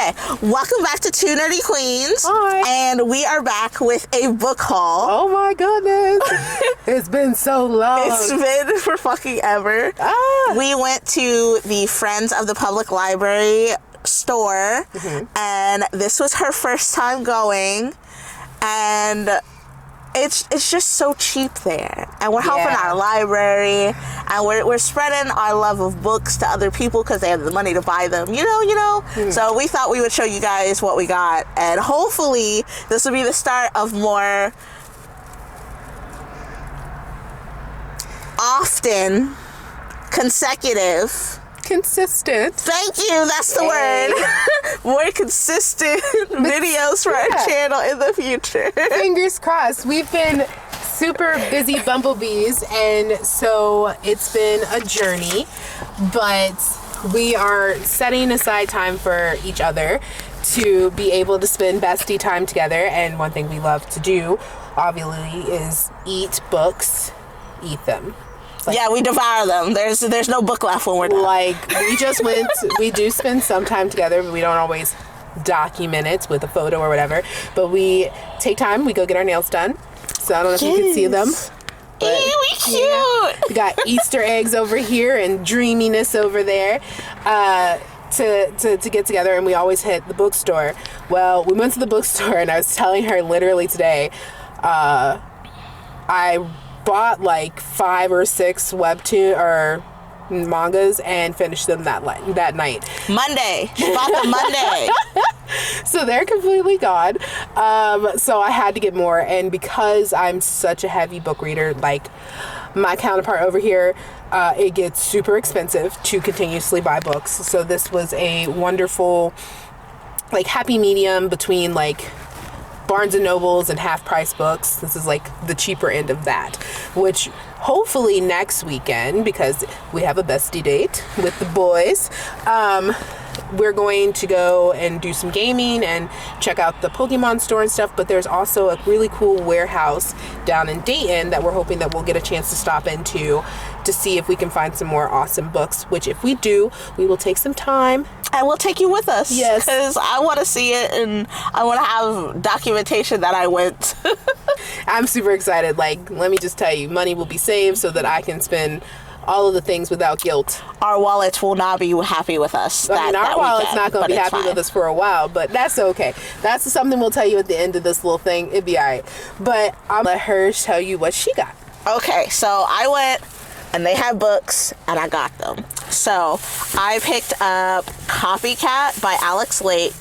Okay, welcome back to Two Nerdy Queens. Hi. And we are back with a book haul. Oh my goodness. It's been so long. It's been for fucking ever. We went to the Friends of the Public Library store, and this was her first time going, and it's just so cheap there, and we're helping our library, and we're spreading our love of books to other people because they have the money to buy them, you know. So we thought we would show you guys what we got, and hopefully this will be the start of more often consistent. Thank you, that's the word. More consistent videos for our channel in the future. Fingers crossed. We've been super busy bumblebees, and so it's been a journey, but we are setting aside time for each other to be able to spend bestie time together. And one thing we love to do, obviously, is eat books, eat them. Yeah, we devour them. There's no book left when we're done. Like, we do spend some time together, but we don't always document it with a photo or whatever. But we take time, we go get our nails done. So I don't know if you can see them. But, we cute. Yeah, we got Easter eggs over here and dreaminess over there. To get together, and we always hit the bookstore. Well, we went to the bookstore, and I was telling her literally today, I bought like 5 or 6 webtoon or mangas and finished them that night. Monday. She bought them Monday. So they're completely gone. So I had to get more, and because I'm such a heavy book reader, like my counterpart over here, it gets super expensive to continuously buy books. So this was a wonderful, like, happy medium between like Barnes and Nobles and half price books. This is like the cheaper end of that, which hopefully next weekend, because we have a bestie date with the boys, we're going to go and do some gaming and check out the Pokemon store and stuff. But there's also a really cool warehouse down in Dayton that we're hoping that we'll get a chance to stop into to see if we can find some more awesome books, which if we do, we will take some time. And we'll take you with us. Yes. Because I want to see it, and I want to have documentation that I went. I'm super excited. Like, let me just tell you, money will be saved so that I can spend all of the things without guilt. Our wallets will not be happy with us. Our wallet's not going to be happy with us for a while, but that's okay. That's something we'll tell you at the end of this little thing. It'd be all right. But I'll let her tell you what she got. Okay, so I went, and they had books, and I got them. So I picked up Copycat by Alex Lake,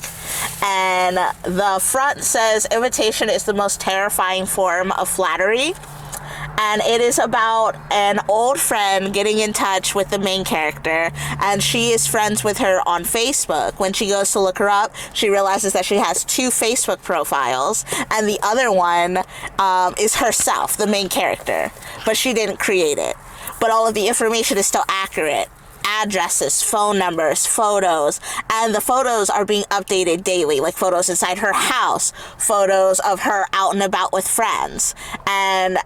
and the front says, "Imitation is the most terrifying form of flattery." And it is about an old friend getting in touch with the main character, and she is friends with her on Facebook. When she goes to look her up, she realizes that she has 2 Facebook profiles, and the other one is herself, the main character, but she didn't create it. But all of the information is still accurate. Addresses, phone numbers, photos, and the photos are being updated daily, like photos inside her house, photos of her out and about with friends. And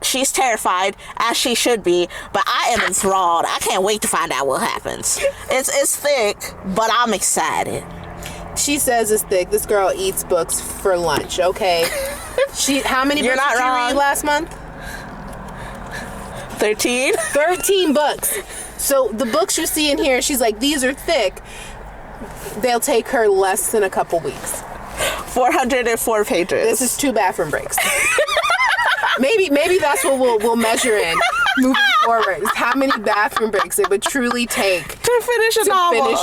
she's terrified, as she should be, but I am enthralled. I can't wait to find out what happens. It's thick, but I'm excited. She says it's thick. This girl eats books for lunch, okay? How many books did you read last month? 13? 13 books. So the books you see in here, she's like, these are thick. They'll take her less than a couple weeks. 404 pages. This is 2 bathroom breaks. maybe that's what we'll measure in moving forward. Is how many bathroom breaks it would truly take to finish a novel.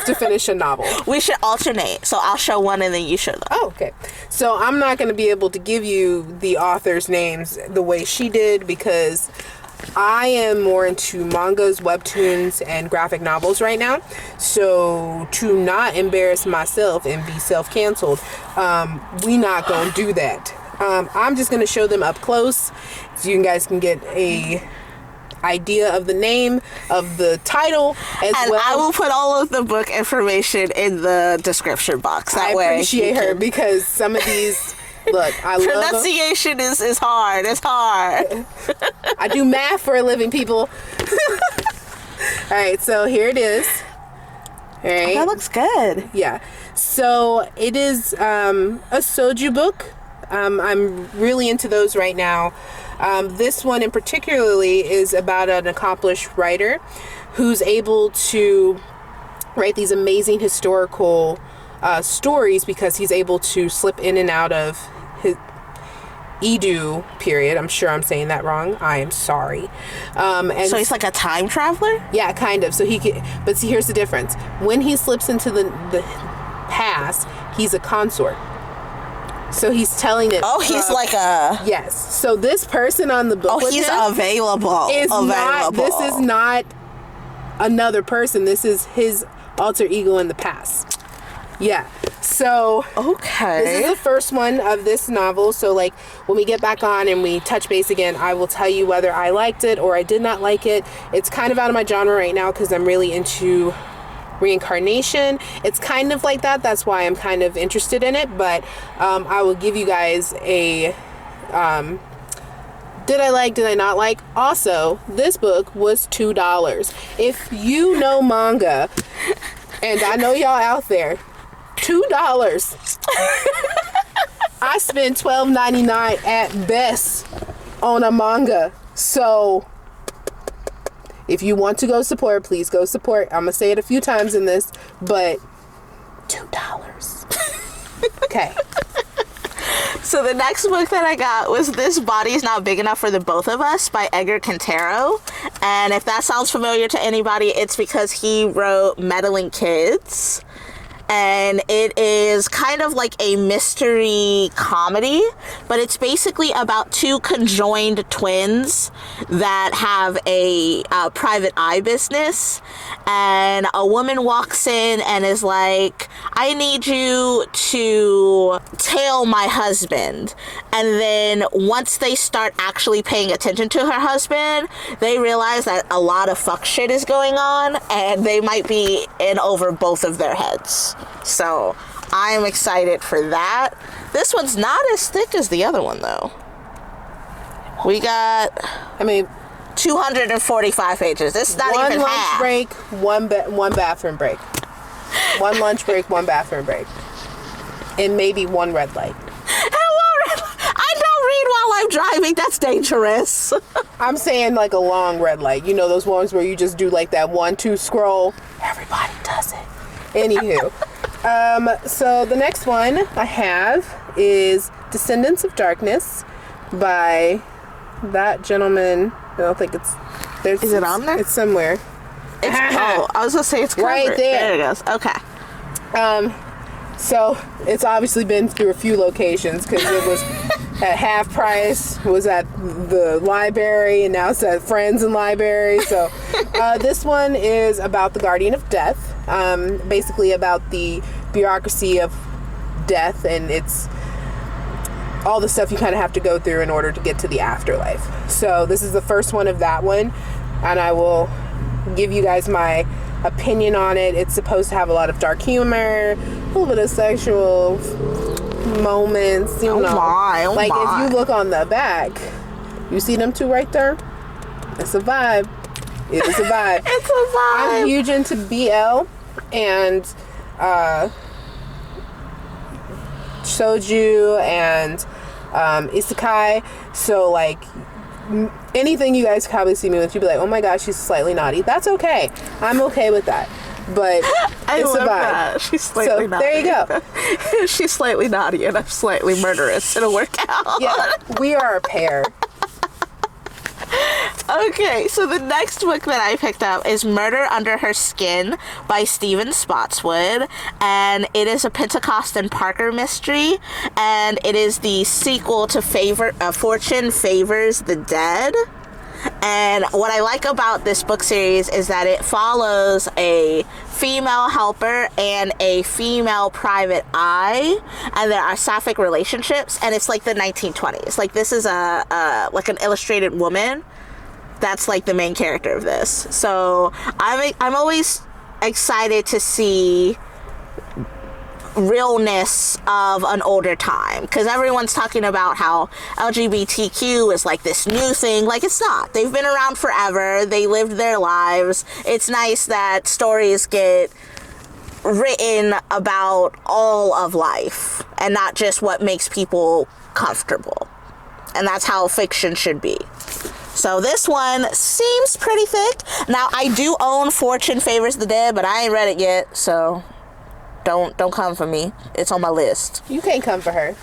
To finish a novel. We should alternate. So I'll show one and then you show them. Oh, okay. So I'm not going to be able to give you the authors' names the way she did, because I am more into mangas, webtoons, and graphic novels right now. So to not embarrass myself and be self-canceled, we not gonna do that. I'm just gonna show them up close so you guys can get a idea of the name of the title as and well. I will put all of the book information in the description box. That way, I appreciate her, because some of these. Look, I love pronunciation is hard. It's hard. I do math for a living, people. All right, so here it is. right? That looks good. Yeah. So it is a soju book. I'm really into those right now. This one in particularly is about an accomplished writer who's able to write these amazing historical stories because he's able to slip in and out of his Edo period. I'm sure I'm saying that wrong. I am sorry. And So he's like a time traveler? yeah, kind of. So he can, but see, here's the difference. When he slips into the past, he's a consort. So he's telling it. Oh, he's like a... Yes. So this person on the book. Oh, with he's him available. Not. This is not another person. This is his alter ego in the past. Yeah. So Okay. this is the first one of this novel. So like when we get back on and we touch base again, I will tell you whether I liked it or I did not like it. It's kind of out of my genre right now because I'm really into reincarnation. It's kind of like that. That's why I'm kind of interested in it. But I will give you guys a did I like, did I not like? Also, this book was $2. If you know manga, and I know y'all out there, $2. I spent $12.99 at best on a manga. So if you want to go support, please go support. I'm gonna say it a few times in this, but $2. Okay. So the next book that I got was This Body's Not Big Enough for the Both of Us by Edgar Quintero. And if that sounds familiar to anybody, it's because he wrote Meddling Kids. And it is kind of like a mystery comedy, but it's basically about two conjoined twins that have a private eye business. And a woman walks in and is like, I need you to tail my husband. And then once they start actually paying attention to her husband, they realize that a lot of fuck shit is going on and they might be in over both of their heads. So I am excited for that. This one's not as thick as the other one though. We got, 245 pages. This is not one even lunch half. break, one bathroom break. One lunch break, one bathroom break. And maybe one red light. I don't read while I'm driving. That's dangerous. I'm saying like a long red light. You know those ones where you just do like that 1-2 scroll? Everybody does it. Anywho. So the next one I have is Descendants of Darkness by that gentleman. I don't think it's... Is it on there? It's somewhere. I was going to say it's covered. Right there. There it goes. Okay. So it's obviously been through a few locations because it was at half price, was at the library, and now it's at Friends and Library. So this one is about the Guardian of Death, basically about the bureaucracy of death, and it's all the stuff you kind of have to go through in order to get to the afterlife. So this is the first one of that one, and I will give you guys my opinion on it. It's supposed to have a lot of dark humor, a little bit of sexual moments, you know. Like if you look on the back, you see them two right there? It's a vibe. It is a vibe. It's a vibe. I'm huge into BL and shoujo and isekai, so like anything you guys probably see me with, you'd be like, oh my gosh, she's slightly naughty. That's okay. I'm okay with that. But I it's a love vibe. that. She's slightly naughty. There you go. She's slightly naughty and I'm slightly murderous. It'll work out. Yeah, we are a pair. Okay, so the next book that I picked up is Murder Under Her Skin by Stephen Spotswood, and it is a Pentecost and Parker mystery, and it is the sequel to Fortune Favors the Dead. And what I like about this book series is that it follows a female helper and a female private eye, and there are sapphic relationships, and it's like the 1920s. Like this is like an illustrated woman that's like the main character of this. So I'm always excited to see realness of an older time, because everyone's talking about how LGBTQ is like this new thing. Like it's not. They've been around forever. They lived their lives. It's nice that stories get written about all of life and not just what makes people comfortable. And that's how fiction should be. So this one seems pretty thick. Now, I do own Fortune Favors the Dead, but I ain't read it yet, so don't come for me. It's on my list. You can't come for her.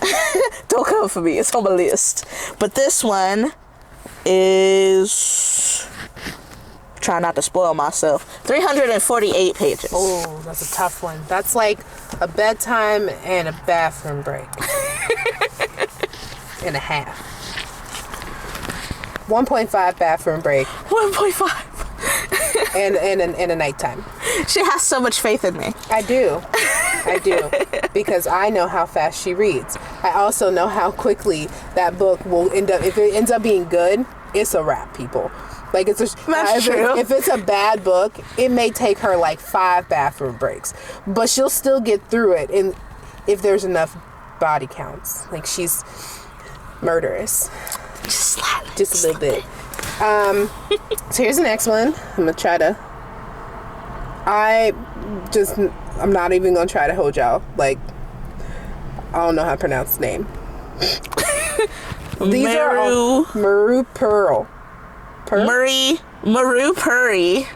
Don't come for me. It's on my list. But this one is... Try not to spoil myself. 348 pages. Oh, that's a tough one. That's like a bedtime and a bathroom break. And a half. 1.5 bathroom break. 1.5. and a nighttime. She has so much faith in me. I do. Because I know how fast she reads. I also know how quickly that book will end up. If it ends up being good, it's a wrap, people. Like, it's if it's a bad book, it may take her like 5 bathroom breaks, but she'll still get through it. And if there's enough body counts, like, she's murderous, just a little bit. So here's the next one. I'm gonna try to. I'm not even gonna try to hold y'all. Like, I don't know how to pronounce the name. These are all Maru Pearl. Maru Puri.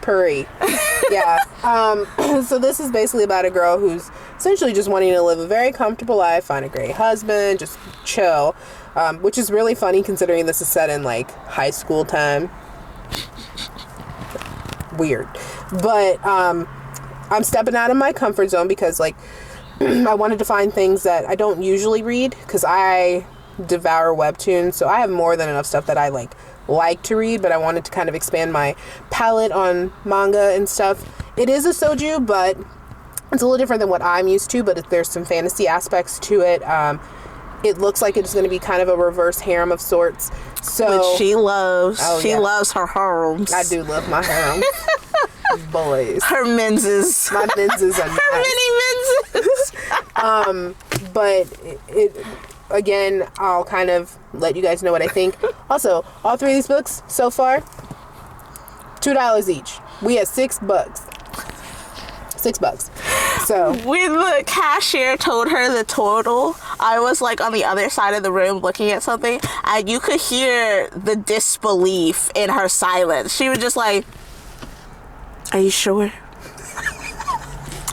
Yeah. So this is basically about a girl who's essentially just wanting to live a very comfortable life, find a great husband, just chill. Which is really funny considering this is set in like high school time. Weird. But I'm stepping out of my comfort zone because like I wanted to find things that I don't usually read because I devour webtoons, so I have more than enough stuff that I like to read, but I wanted to kind of expand my palette on manga and stuff. It is a soju, but it's a little different than what I'm used to, but there's some fantasy aspects to it. It looks like it's going to be kind of a reverse harem of sorts. So which she loves. She loves her harems. I do love my harems. Boys. Her menses. My menses are nice. Her mini menses. But it again, I'll kind of let you guys know what I think. Also, all 3 of these books so far, $2 each. We had $6. $6. So when the cashier told her the total, I was like on the other side of the room looking at something, and you could hear the disbelief in her silence. She was just like, "Are you sure?"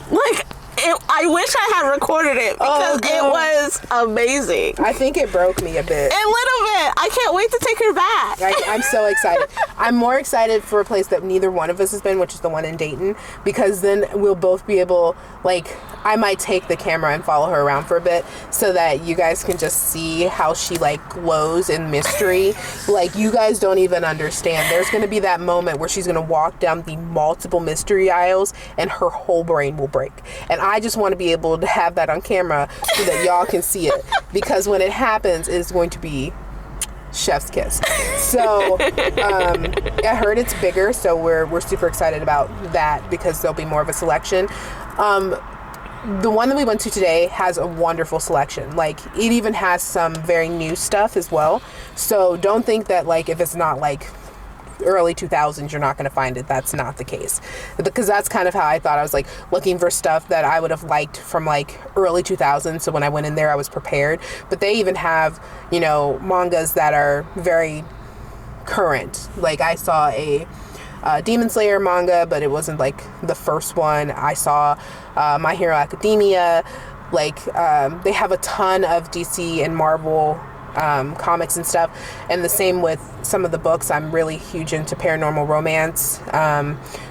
Like, I wish I had recorded it because it was amazing. I think it broke me a bit. A little bit. I can't wait to take her back. I'm so excited. I'm more excited for a place that neither one of us has been, which is the one in Dayton, because then we'll both be able, like, I might take the camera and follow her around for a bit so that you guys can just see how she, like, glows in mystery. Like, you guys don't even understand. There's going to be that moment where she's going to walk down the multiple mystery aisles and her whole brain will break. And I just want to be able to have that on camera so that y'all can see it, because when it happens, it's going to be chef's kiss. So I heard it's bigger, so we're super excited about that because there'll be more of a selection. The one that we went to today has a wonderful selection. Like, it even has some very new stuff as well. So don't think that, like, if it's not like early 2000s, you're not going to find it. That's not the case, because that's kind of how I thought. I was like looking for stuff that I would have liked from like early 2000s, so when I went in there I was prepared. But they even have, you know, mangas that are very current. Like, I saw a Demon Slayer manga, but it wasn't like the first one. I saw My Hero Academia. Like, they have a ton of DC and Marvel comics and stuff, and the same with some of the books. I'm really huge into paranormal romance,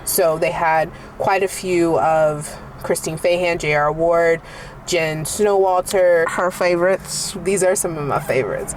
so they had quite a few of Christine Fahan, J.R. Ward, Jen Snowalter, her favorites. These are some of my favorites.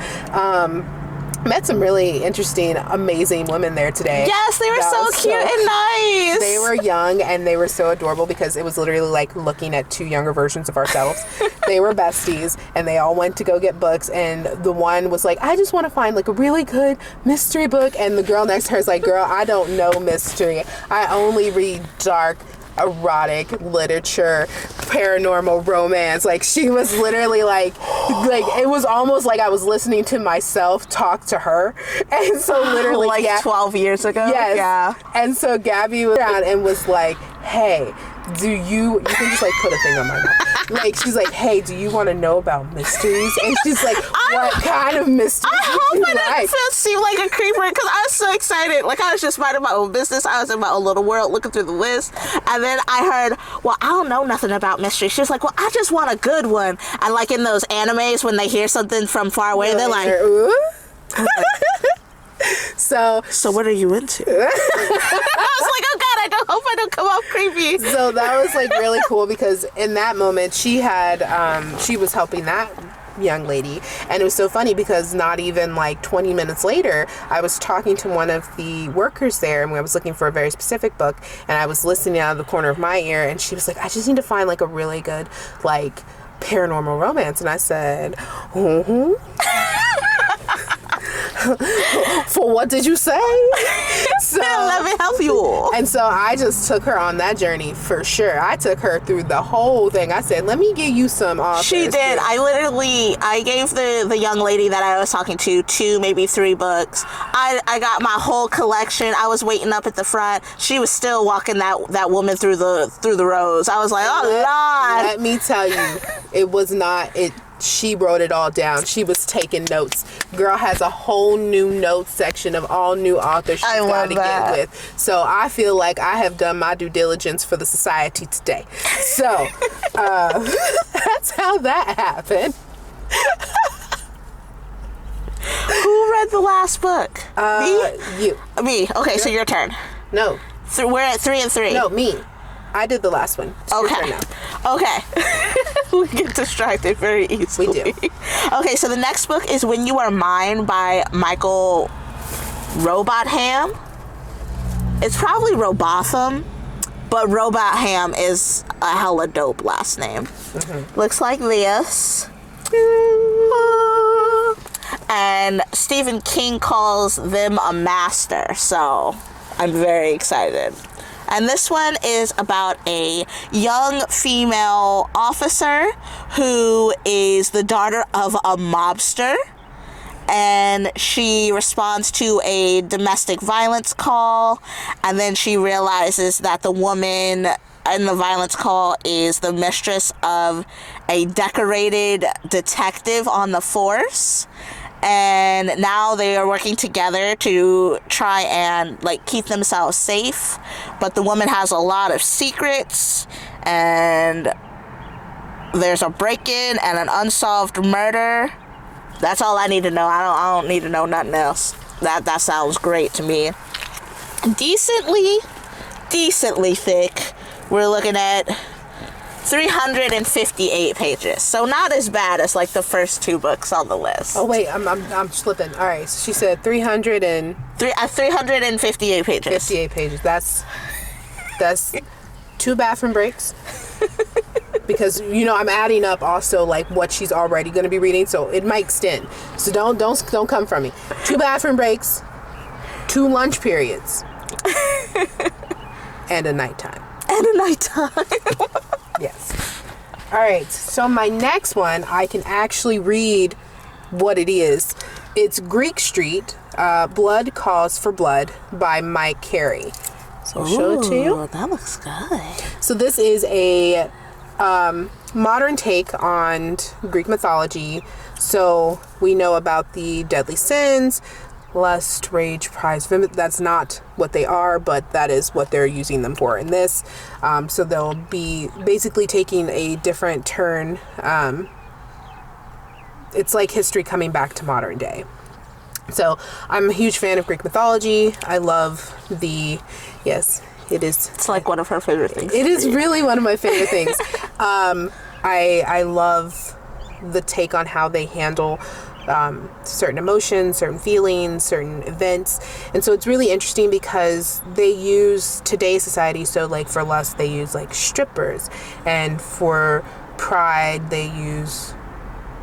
Met some really interesting, amazing women there today. Yes, they were so cute and nice. They were young and they were so adorable because it was literally like looking at 2 younger versions of ourselves. They were besties and they all went to go get books, and the one was like, I just want to find like a really good mystery book, and the girl next to her is like, girl, I don't know mystery. I only read dark erotic literature, paranormal romance. Like, she was literally like it was almost like I was listening to myself talk to her. And so literally 12 years ago. Yes. Yeah. And so Gabby was around and was like, hey, you can just like put a thing on my mouth. Like, she's like, hey, do you want to know about mysteries? And she's like, what kind of mysteries? I hope I didn't seem like a creeper because I was so excited. Like, I was just minding my own business. I was in my own little world looking through the list. And then I heard, well, I don't know nothing about mystery. She was like, well, I just want a good one. And like in those animes, when they hear something from far away, they're like, ooh. So what are you into? I was like, oh God, I hope I don't come off creepy. So that was like really cool because in that moment she was helping that young lady, and it was so funny because not even like 20 minutes later I was talking to one of the workers there, and I was looking for a very specific book, and I was listening out of the corner of my ear, and she was like, I just need to find like a really good like paranormal romance. And I said, for what did you say? So let me help you. And so I just took her on that journey for sure. I took her through the whole thing. I said, let me give you some authors. She did. I gave the young lady that I was talking to 2, maybe 3 books. I got my whole collection. I was waiting up at the front. She was still walking that woman through the rows. I was like, oh Lord. Let me tell you, it was not it. She wrote it all down. She was taking notes. Girl has a whole new notes section of all new authors she's got to get with. So I feel like I have done my due diligence for the society today. So that's how that happened. Who read the last book? Me? You. Me. Okay, so your turn. No. We're at 3 and 3. No, me. I did the last one. It's your turn now. Okay. We get distracted very easily. We do. Okay, so the next book is When You Are Mine by Michael Robotham. It's probably Robotham, but Robotham is a hella dope last name. Mm-hmm. Looks like this. And Stephen King calls them a master, so I'm very excited. And this one is about a young female officer who is the daughter of a mobster. And she responds to a domestic violence call. And then she realizes that the woman in the violence call is the mistress of a decorated detective on the force. And now they are working together to try and like keep themselves safe, but the woman has a lot of secrets, and there's a break-in and an unsolved murder. That's all I need to know. I don't need to know nothing else. That sounds great to me. Decently thick. We're looking at 358 pages, so not as bad as like the first 2 books on the list. Oh wait, I'm slipping. All right, so she said 358 pages. 58 pages. That's 2 bathroom breaks. Because I'm adding up also like what she's already going to be reading, so it might extend. So don't come from me. 2 bathroom breaks, 2 lunch periods, and a nighttime. Yes. All right. So my next one, I can actually read what it is. It's Greek Street, Blood Calls for Blood by Mike Carey. So I'll show it to you. That looks good. So this is a modern take on Greek mythology. So we know about the deadly sins, lust, rage, pride, that's not what they are, but that is what they're using them for in this. So they'll be basically taking a different turn. It's like history coming back to modern day. So I'm a huge fan of Greek mythology. I love yes, it is. It's like one of her favorite things. It is really one of my favorite things. I love the take on how they handle certain emotions, certain feelings, certain events. And so it's really interesting because they use today's society. So like for lust, they use like strippers, and for pride, they use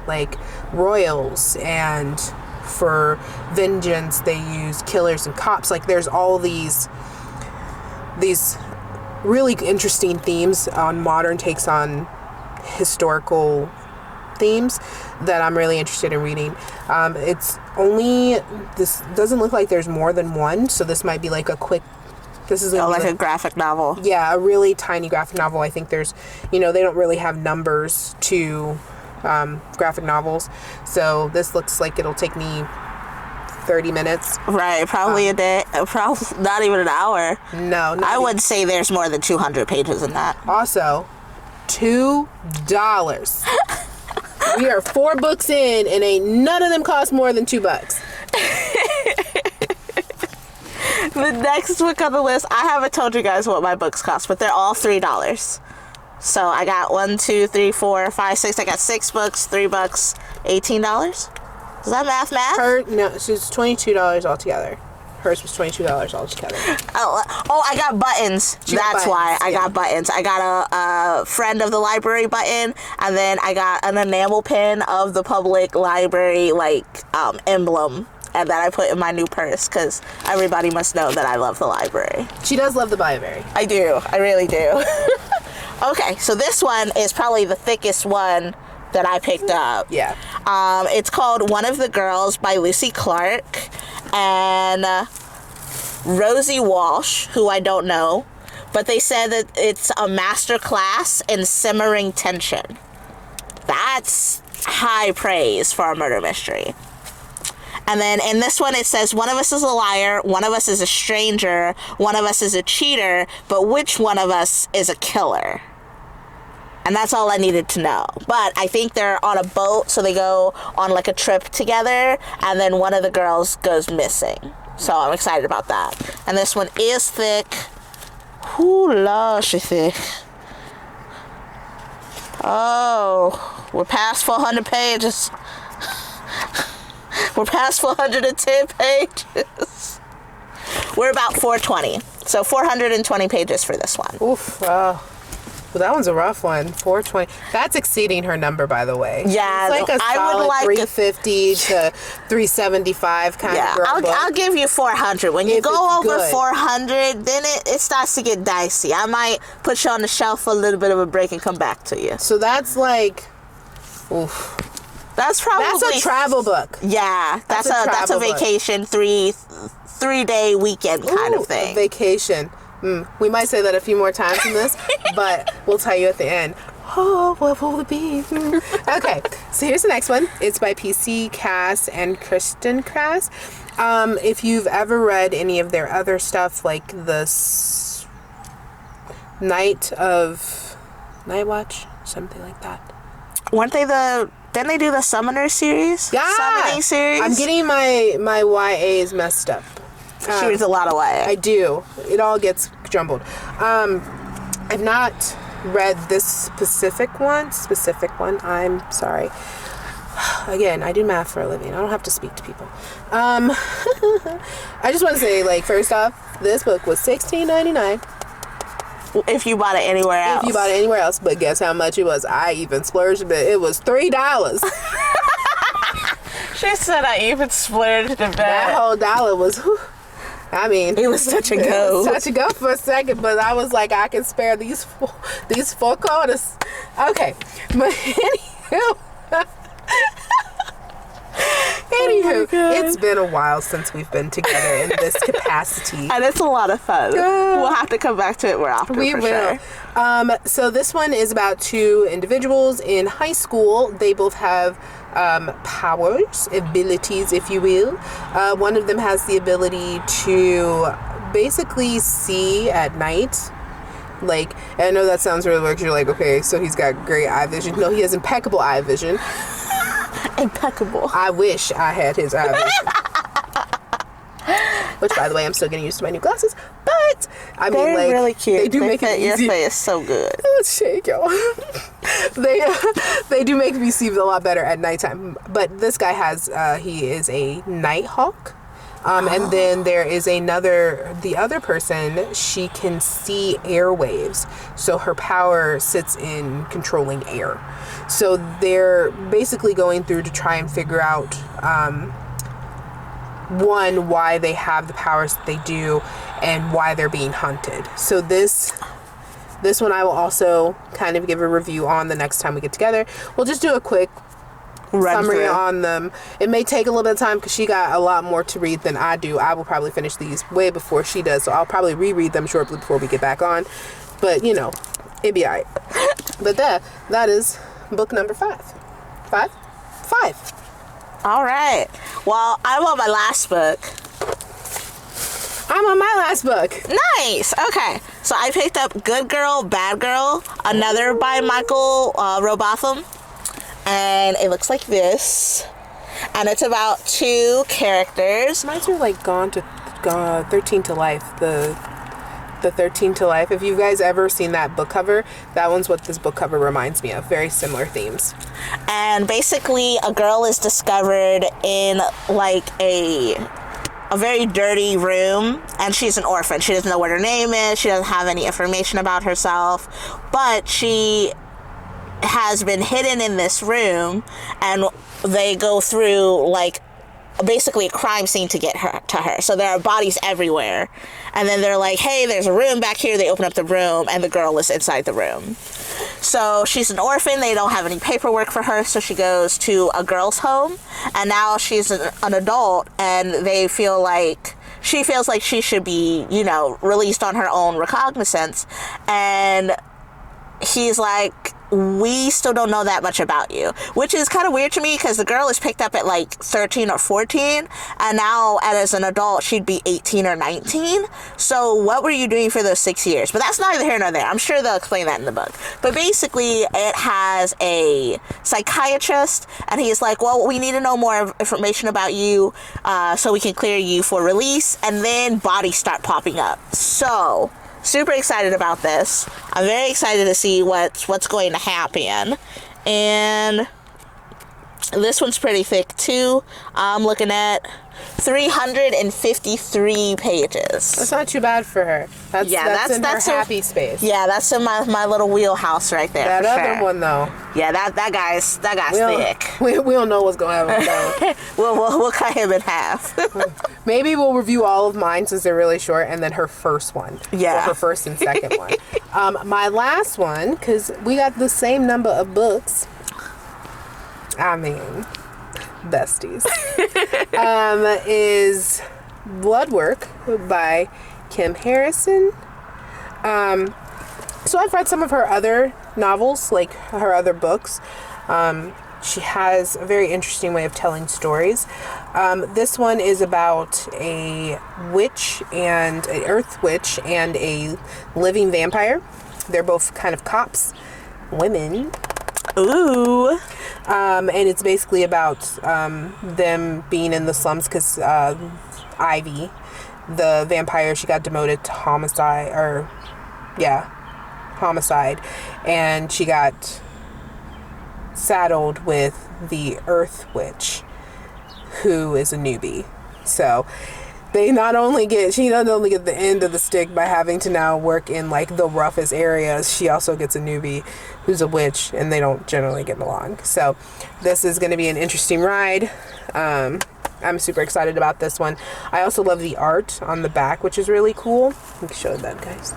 like royals, and for vengeance, they use killers and cops. Like there's all these really interesting themes on modern takes on historical themes that I'm really interested in reading. This doesn't look like there's more than one, so this might be like a quick This is gonna like be a graphic novel. Yeah, a really tiny graphic novel. I think there's, they don't really have numbers to graphic novels. So this looks like it'll take me 30 minutes. Right, probably a day. Probably not even an hour. No, I would say there's more than 200 pages in that. Also, $2. We are 4 books in, and ain't none of them cost more than $2. The next book on the list, I haven't told you guys what my books cost, but they're all $3. So I got 1, 2, 3, 4, 5, 6. I got 6 books, $3, $18. Is that math? No, she's $22 altogether. Hers was $22 altogether. Oh, I got buttons. That's why I got buttons. I got a friend of the library button, and then I got an enamel pin of the public library emblem, and that I put in my new purse because everybody must know that I love the library. She does love the library. I do. I really do. Okay, so this one is probably the thickest one that I picked up. Yeah. It's called One of the Girls by Lucy Clark and Rosie Walsh, who I don't know, but they said that it's a master class in simmering tension. That's high praise for a murder mystery. And then in this one it says, one of us is a liar, one of us is a stranger, one of us is a cheater, but which one of us is a killer? And that's all I needed to know. But I think they're on a boat, so they go on like a trip together, and then one of the girls goes missing. So I'm excited about that. And this one is thick. Ooh la, she's thick. Oh, we're past 400 pages. We're past 410 pages. We're about 420. So 420 pages for this one. Oof, wow. Well, that one's a rough one. 420. That's exceeding her number, by the way. Yeah, it's like a I solid would like 350 to 375 kind of girl book. I'll give you 400. When you If go it's over good. 400, then it starts to get dicey. I might put you on the shelf for a little bit of a break and come back to you. So that's like, oof. That's probably That's a travel book. Yeah, that's a travel book. vacation, three-day weekend kind of thing. A vacation. We might say that a few more times in this, but we'll tell you at the end. Oh, what will it be? Okay, so here's the next one. It's by P.C. Cass and Kristen Cass. If you've ever read any of their other stuff, like the Night Watch, something like that. Didn't they do the Summoner series? Yeah! Summoning series? I'm getting my YAs messed up. She reads a lot of YA. I do. It all gets jumbled. I've not read this specific one. I'm sorry. Again, I do math for a living. I don't have to speak to people. I just want to say, first off, this book was $16.99. If you bought it anywhere else. But guess how much it was? I even splurged a bit. It was $3. She said I even splurged a bit. That whole dollar was... Whew, it was touch and go. It was touch and go for a second, but I was like, I can spare these 4 quarters. Okay, but anywho, it's been a while since we've been together in this capacity, and it's a lot of fun. We'll have to come back to it more often. We will. Sure. So this one is about 2 individuals in high school. They both have powers, abilities, if you will. One of them has the ability to basically see at night. I know that sounds really weird. You're like, okay, so he's got great eye vision. No, he has impeccable eye vision. Impeccable. I wish I had his eye vision. Which, by the way, I'm still getting used to my new glasses. But I mean, they're really cute. They do make it your easy. face so good. Let's shake, y'all. They do make me see a lot better at nighttime. But this guy he is a night hawk. And then there is the other person, she can see airwaves. So her power sits in controlling air. So they're basically going through to try and figure out, one, why they have the powers that they do and why they're being hunted. So this one I will also kind of give a review on the next time we get together. We'll just do a quick summary on them. It may take a little bit of time because she got a lot more to read than I do. I will probably finish these way before she does, so I'll probably reread them shortly before we get back on. But, you know, it'd be alright. But that is book number 5. 5? 5. All right. Well, I'm on my last book. I'm on my last book. Nice. Okay. So I picked up Good Girl, Bad Girl, another by Michael Robotham. And it looks like this. And it's about 2 characters. Mine's are like gone 13 to Life. The 13 to Life. If you guys ever seen that book cover, that one's what this book cover reminds me of. Very similar themes. And basically a girl is discovered in like a very dirty room, and she's an orphan. She doesn't know what her name is. She doesn't have any information about herself, but she has been hidden in this room, and they go through like basically a crime scene to get her to her. So there are bodies everywhere, and then they're like, hey, there's a room back here. They open up the room, and the girl is inside the room. So she's an orphan. They don't have any paperwork for her, so she goes to a girl's home, and now she's an adult, and they feel like she feels like she should be, you know, released on her own recognizance. And he's like, we still don't know that much about you, which is kind of weird to me because the girl is picked up at like 13 or 14, and now as an adult she'd be 18 or 19. So what were you doing for those 6 years? But that's neither here nor there. I'm sure they'll explain that in the book. But basically it has a psychiatrist, and he's like, well, we need to know more information about you so we can clear you for release. And then bodies start popping up. So super excited about this. I'm very excited to see what's going to happen. And this one's pretty thick too. I'm looking at 353 pages. That's not too bad for her. That's in her happy space. Yeah, that's in my little wheelhouse right there. That other one though. Yeah, that guy's thick. We don't know what's going to happen. We'll cut him in half. Maybe we'll review all of mine since they're really short, and then her first one. Yeah. Or her first and second one. My last one, because we got the same number of books. I mean, besties. Is Bloodwork by Kim Harrison. So I've read some of her other novels, like her other books. She has a very interesting way of telling stories. This one is about a witch and an earth witch and a living vampire. They're both kind of cops, women. Ooh. And it's basically about them being in the slums because Ivy, the vampire, she got demoted to homicide, and she got saddled with the Earth Witch, who is a newbie. So she not only get the end of the stick by having to now work in like the roughest areas, she also gets a newbie who's a witch, and they don't generally get along. So this is going to be an interesting ride. I'm super excited about this one. I also love the art on the back, which is really cool. Let me show that, guys.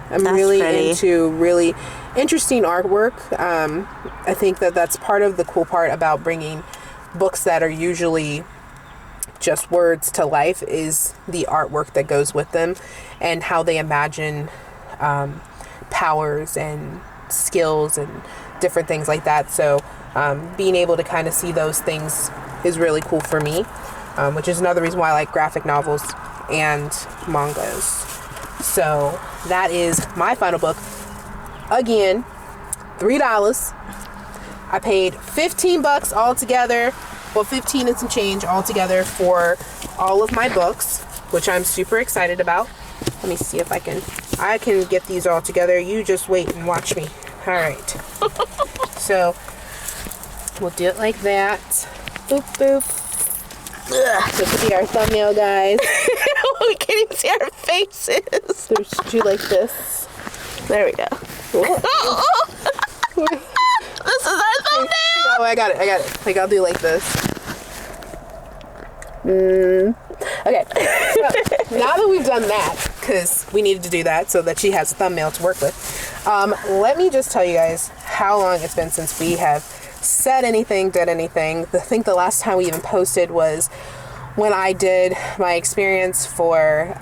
I'm really into really interesting artwork. I think that's part of the cool part about bringing books that are usually just words to life is the artwork that goes with them and how they imagine powers and skills and different things like that. So being able to kind of see those things is really cool for me, which is another reason why I like graphic novels and mangas. So that is my final book. Again, $3. I paid $15 altogether. Well, 15 and some change altogether for all of my books, which I'm super excited about. Let me see if I can get these all together. You just wait and watch me. All right. So we'll do it like that. Boop, boop. So see our thumbnail, guys. We can't even see our faces. So we should do like this. There we go. This is our thumbnail. Oh, I got it. Like, I'll do like this. Okay. So, now that we've done that, because we needed to do that so that she has a thumbnail to work with, let me just tell you guys how long it's been since we have said anything, did anything. I think the last time we even posted was when I did my experience for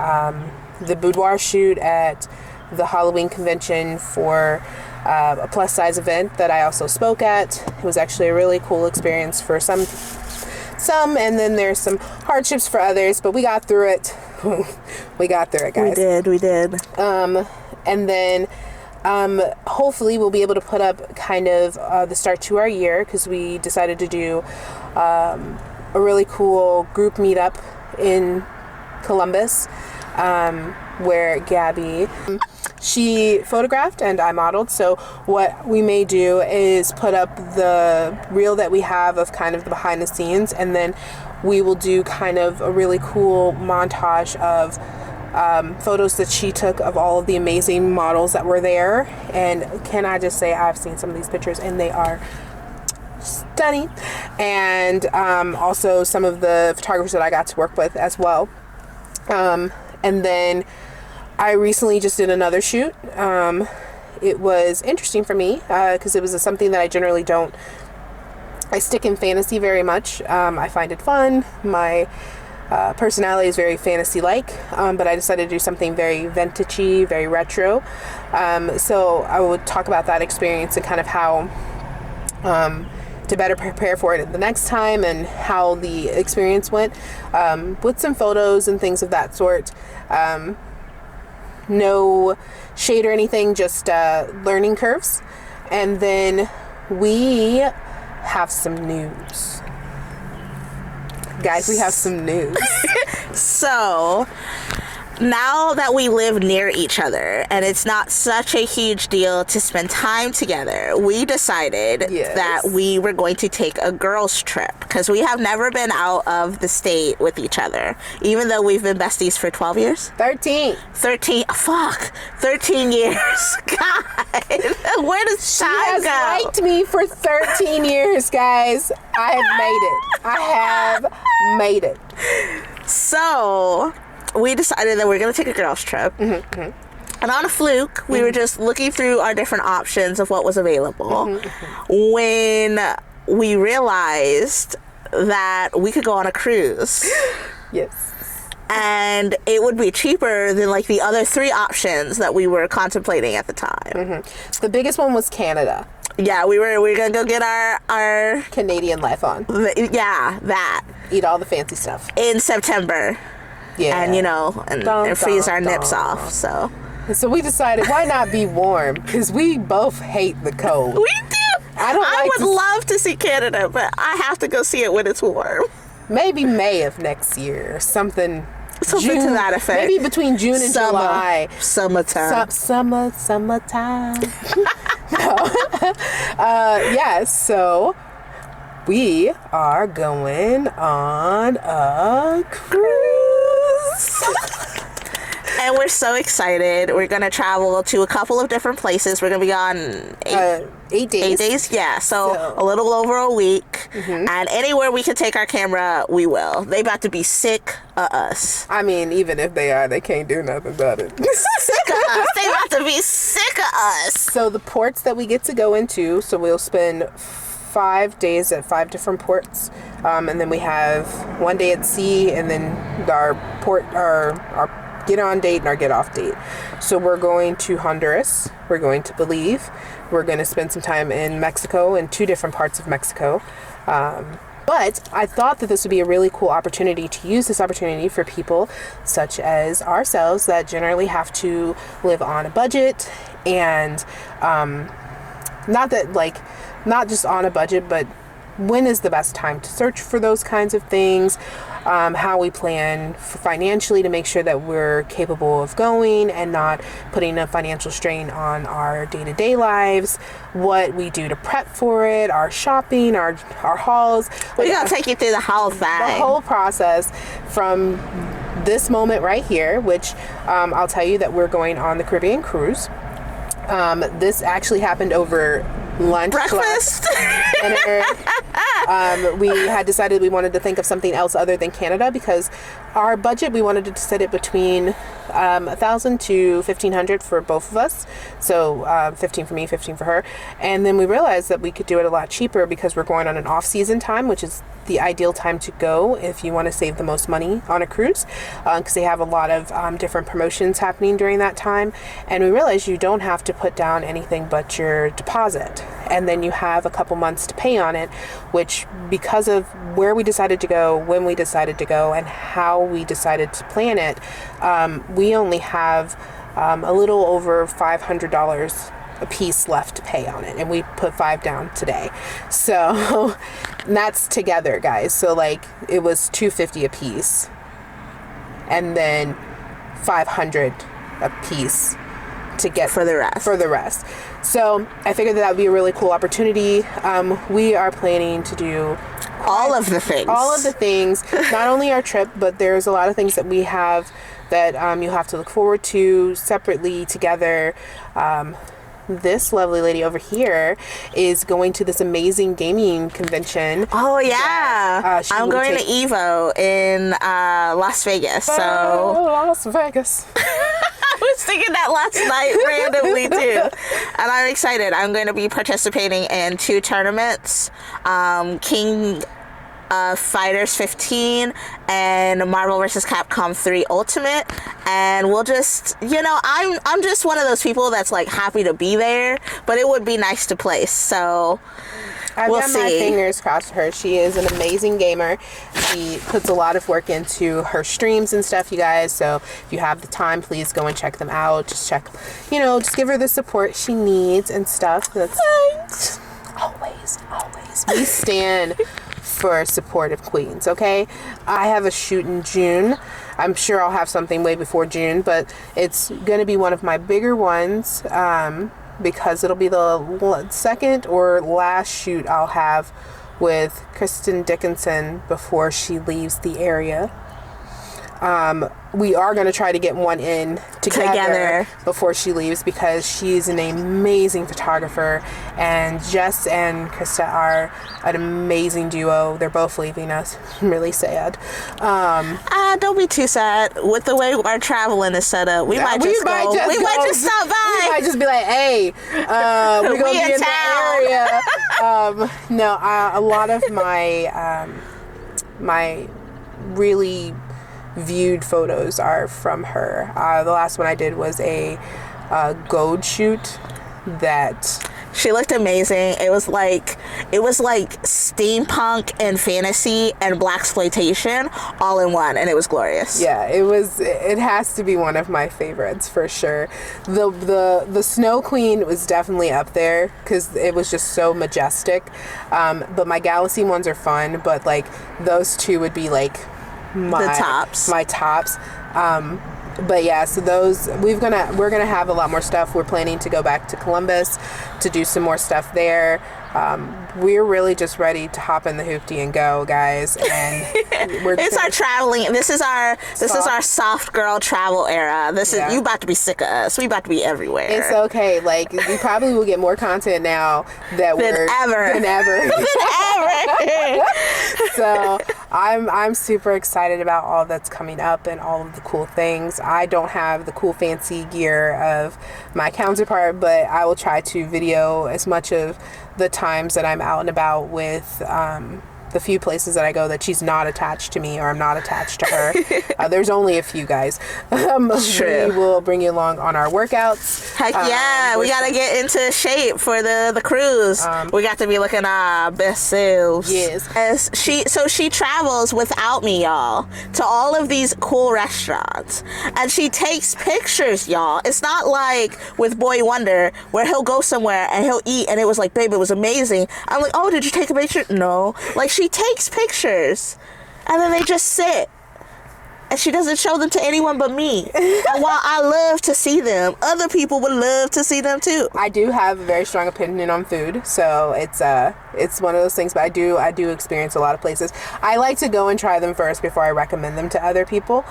the boudoir shoot at the Halloween convention for a plus size event that I also spoke at. It was actually a really cool experience for some, and then there's some hardships for others, but we got through it. We got through it, guys. We did. And then hopefully we'll be able to put up kind of the start to our year, because we decided to do a really cool group meetup in Columbus, where Gabby, she photographed and I modeled. So what we may do is put up the reel that we have of kind of the behind the scenes, and then we will do kind of a really cool montage of photos that she took of all of the amazing models that were there. And can I just say, I've seen some of these pictures and they are stunning. And also some of the photographers that I got to work with as well. And then I recently just did another shoot. It was interesting for me because it was something that I generally don't. I stick in fantasy very much. I find it fun. My personality is very fantasy-like, but I decided to do something very vintagey, very retro. So I would talk about that experience and kind of how to better prepare for it the next time, and how the experience went, with some photos and things of that sort. No shade or anything, just learning curves. And then we have some news. Guys, we have some news. So, now that we live near each other and it's not such a huge deal to spend time together, we decided that we were going to take a girls' trip, because we have never been out of the state with each other, even though we've been besties for 12 years. 13 years. God, where does time go? She has liked me for 13 years, guys. I have made it. So we decided that we're going to take a girls' trip. And on a fluke, we were just looking through our different options of what was available when we realized that we could go on a cruise. Yes. And it would be cheaper than like the other 3 options that we were contemplating at the time. The biggest one was Canada. Yeah, we were going to go get our Canadian life on. Yeah, that. Eat all the fancy stuff. In September. Yeah. And, and freeze our nips off, so. So we decided, why not be warm? Because we both hate the cold. We do. I would love to see Canada, but I have to go see it when it's warm. Maybe May of next year or something. Something to that effect. Maybe between June and July. Summertime. Summertime. So we are going on a cruise. And we're so excited. We're going to travel to a couple of different places. We're going to be on 8 days. 8 days, yeah. So a little over a week. And anywhere we can take our camera, we will. They about to be sick of us. I mean, even if they are, they can't do nothing about it. Sick of us. They about to be sick of us. So the ports that we get to go into, so we'll spend 5 days at 5 different ports. And then we have 1 day at sea, and then our get on date and our get off date. So we're going to Honduras, we're going to Belize, we're going to spend some time in Mexico, in 2 different parts of Mexico. But I thought that this would be a really cool opportunity to use this opportunity for people such as ourselves that generally have to live on a budget, and not just on a budget, but when is the best time to search for those kinds of things, how we plan financially to make sure that we're capable of going and not putting a financial strain on our day-to-day lives, what we do to prep for it, our shopping, our hauls. We're going to take you through the whole thing. The whole process from this moment right here, which I'll tell you that we're going on the Caribbean cruise. This actually happened over lunch, breakfast, dinner, We had decided we wanted to think of something else other than Canada because our budget, we wanted to set it between $1,000 to $1,500 for both of us. So 15 for me, 15 for her. And then we realized that we could do it a lot cheaper because we're going on an off-season time, which is the ideal time to go if you want to save the most money on a cruise, because they have a lot of different promotions happening during that time. And we realized you don't have to put down anything but your deposit, and then you have a couple months to pay on it, which, because of where we decided to go, when we decided to go, and how we decided to plan it, we only have a little over $500 a piece left to pay on it, and we put $5 down today. So that's together, guys. So like it was $250 a piece, and then $500 a piece to get for the rest. So I figured that would be a really cool opportunity. We are planning to do all of the things, not only our trip, but there's a lot of things that we have that you have to look forward to separately together. This lovely lady over here is going to this amazing gaming convention. Oh yeah, I'm going to Evo in Las Vegas. So Las Vegas. I was thinking that last night randomly too, and I'm excited. I'm going to be participating in 2 tournaments, King Fighters 15 and Marvel vs. Capcom 3 Ultimate, and we'll just, I'm just one of those people that's like happy to be there, but it would be nice to place, so I've we'll got see. my fingers crossed for her. She is an amazing gamer. She puts a lot of work into her streams and stuff, you guys, so if you have the time, please go and check them out. Just just give her the support she needs and stuff. Thanks. Always we stand for supportive queens, okay? I have a shoot in June. I'm sure I'll have something way before June, but it's going to be one of my bigger ones because it'll be the second or last shoot I'll have with Kristen Dickinson before she leaves the area. We are going to try to get one in together before she leaves because she's an amazing photographer, and Jess and Krista are an amazing duo. They're both leaving us. I'm really sad. Don't be too sad. With the way our traveling is set up, we might just stop by. We might just be like, hey, we're going to be in the area. A lot of my my really viewed photos are from her. The last one I did was a gold shoot that she looked amazing. It was like steampunk and fantasy and blaxploitation all in one, and it was glorious. Yeah, it has to be one of my favorites for sure. The Snow Queen was definitely up there because it was just so majestic. But my Galaxy ones are fun, but like those two would be like my tops. But yeah, so those we're gonna have a lot more stuff. We're planning to go back to Columbus to do some more stuff there. We're really just ready to hop in the hoopty and go, guys. And it's our traveling. This is our soft girl travel era. You about to be sick of us. We about to be everywhere. It's okay. Like we probably will get more content now than ever. So I'm super excited about all that's coming up and all of the cool things. I don't have the cool fancy gear of my counterpart, but I will try to video as much of the times that I'm out and about with the few places that I go that she's not attached to me or I'm not attached to her. There's only a few, guys. True. We will bring you along on our workouts. Heck yeah, we gotta get into shape for the cruise. We got to be looking our best selves. Yes. She travels without me, y'all, to all of these cool restaurants, and she takes pictures, y'all. It's not like with Boy Wonder where he'll go somewhere and he'll eat and it was like, babe, it was amazing. I'm like, oh, did you take a picture? No. Like, she takes pictures and then they just sit. And she doesn't show them to anyone but me. And while I love to see them, other people would love to see them too. I do have a very strong opinion on food, so it's it's one of those things, but I do experience a lot of places. I like to go and try them first before I recommend them to other people.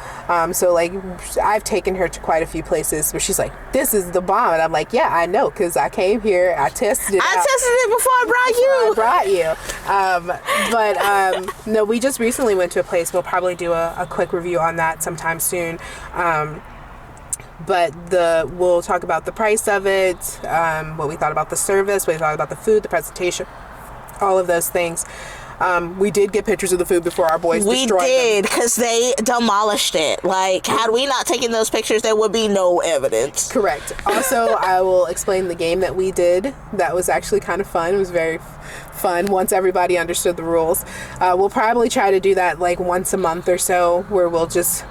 So like I've taken her to quite a few places where she's like, this is the bomb, and I'm like, yeah, I know, because I came here, I tested it out. Tested it before I brought you. No, we just recently went to a place. We'll probably do a quick review on that sometime soon. But we'll talk about the price of it, what we thought about the service, what we thought about the food, the presentation, all of those things. We did get pictures of the food before our boys destroyed them. We did, because they demolished it. Like, had we not taken those pictures, there would be no evidence. Correct. Also, I will explain the game that we did. That was actually kind of fun. It was very fun once everybody understood the rules. We'll probably try to do that like once a month or so, where we'll just...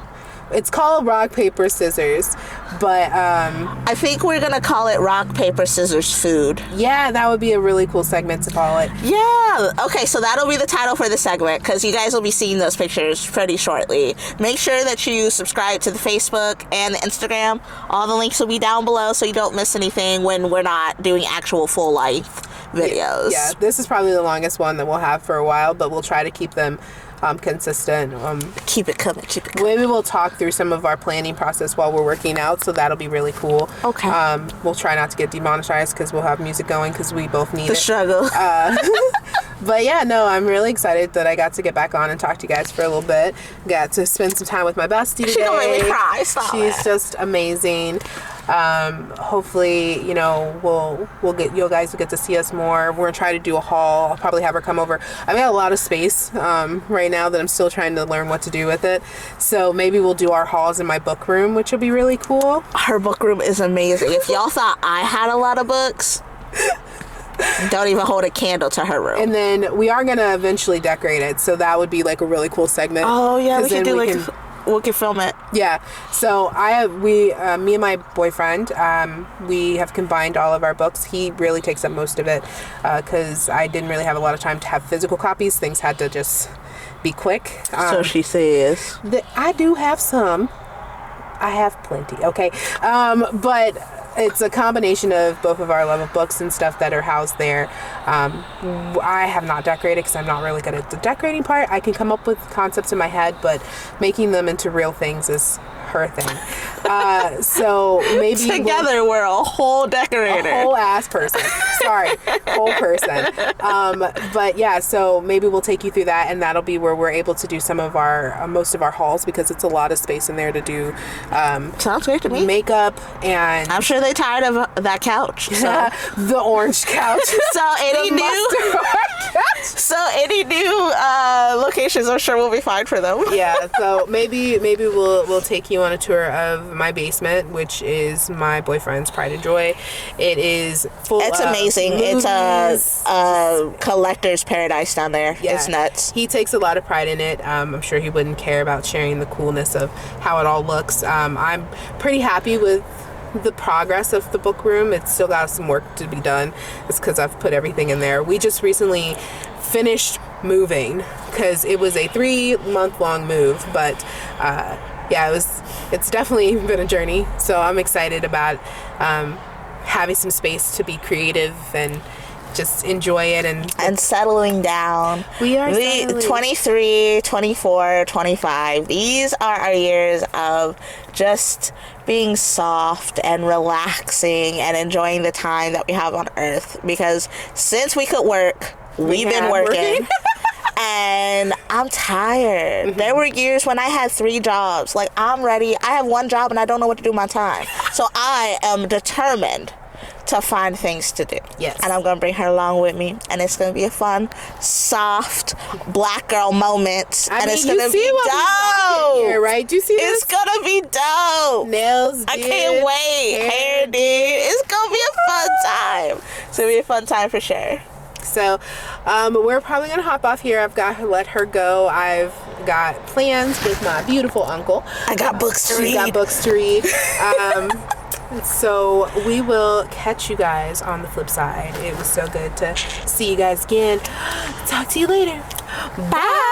It's called rock, paper, scissors, but I think we're gonna call it rock, paper, scissors, food. Yeah, that would be a really cool segment to call it. Yeah. Okay, so that'll be the title for the segment, because you guys will be seeing those pictures pretty shortly. Make sure that you subscribe to the Facebook and the Instagram. All the links will be down below, so you don't miss anything when we're not doing actual full life videos. Yeah, this is probably the longest one that we'll have for a while, but we'll try to keep them consistent. Keep it coming. Maybe we'll talk through some of our planning process while we're working out, so that'll be really cool. Okay. We'll try not to get demonetized, because we'll have music going, because we both need the struggle. But yeah, no, I'm really excited that I got to get back on and talk to you guys for a little bit. Got to spend some time with my bestie today. She's gonna make me cry. She's just amazing. Hopefully, you know, you guys will get to see us more. We're gonna try to do a haul. I'll probably have her come over. I've got a lot of space right now that I'm still trying to learn what to do with it. So maybe we'll do our hauls in my book room, which will be really cool. Her book room is amazing. If y'all thought I had a lot of books, don't even hold a candle to her room. And then we are gonna eventually decorate it, so that would be like a really cool segment. Oh yeah, we can film it. Yeah. So me and my boyfriend, we have combined all of our books. He really takes up most of it, because I didn't really have a lot of time to have physical copies. Things had to just be quick. So she says. I do have some. I have plenty. Okay. But it's a combination of both of our love of books and stuff that are housed there. I have not decorated, because I'm not really good at the decorating part. I can come up with concepts in my head, but making them into real things is her thing. So maybe together we're a whole decorator. A whole ass person. Sorry. Whole person. But yeah, so maybe we'll take you through that, and that'll be where we're able to do some of our most of our hauls, because it's a lot of space in there to do sounds great to me. Makeup, and I'm sure they're tired of that couch. So. The orange couch. So any new locations, I'm sure will be fine for them. Yeah, so maybe we'll take you on a tour of my basement, which is my boyfriend's pride and joy. It is full. It's amazing. Movies. It's a collector's paradise down there. Yeah. It's nuts. He takes a lot of pride in it. I'm sure he wouldn't care about sharing the coolness of how it all looks. I'm pretty happy with the progress of the book room. It's still got some work to be done. It's because I've put everything in there. We just recently finished moving, because it was a 3-month-long move, but yeah, it's definitely been a journey. So I'm excited about having some space to be creative and just enjoy it and settling down. We are settling. 23, 24, 25. These are our years of just being soft and relaxing and enjoying the time that we have on Earth. Because since we could work, we've been working. And I'm tired. Mm-hmm. There were years when I had 3 jobs. Like, I'm ready. I have 1 job and I don't know what to do with my time. So I am determined to find things to do. Yes. And I'm going to bring her along with me. And it's going to be a fun, soft, black girl moment. And it's going to be dope. Here, right? Do you see this? It's going to be dope. Nails, I can't wait. Hair, dude. It's going to be a fun time. It's going to be a fun time for sure. So we're probably going to hop off here. I've got to let her go. I've got plans with my beautiful uncle. I got books to read. She's got books to read. So we will catch you guys on the flip side. It was so good to see you guys again. Talk to you later. Bye.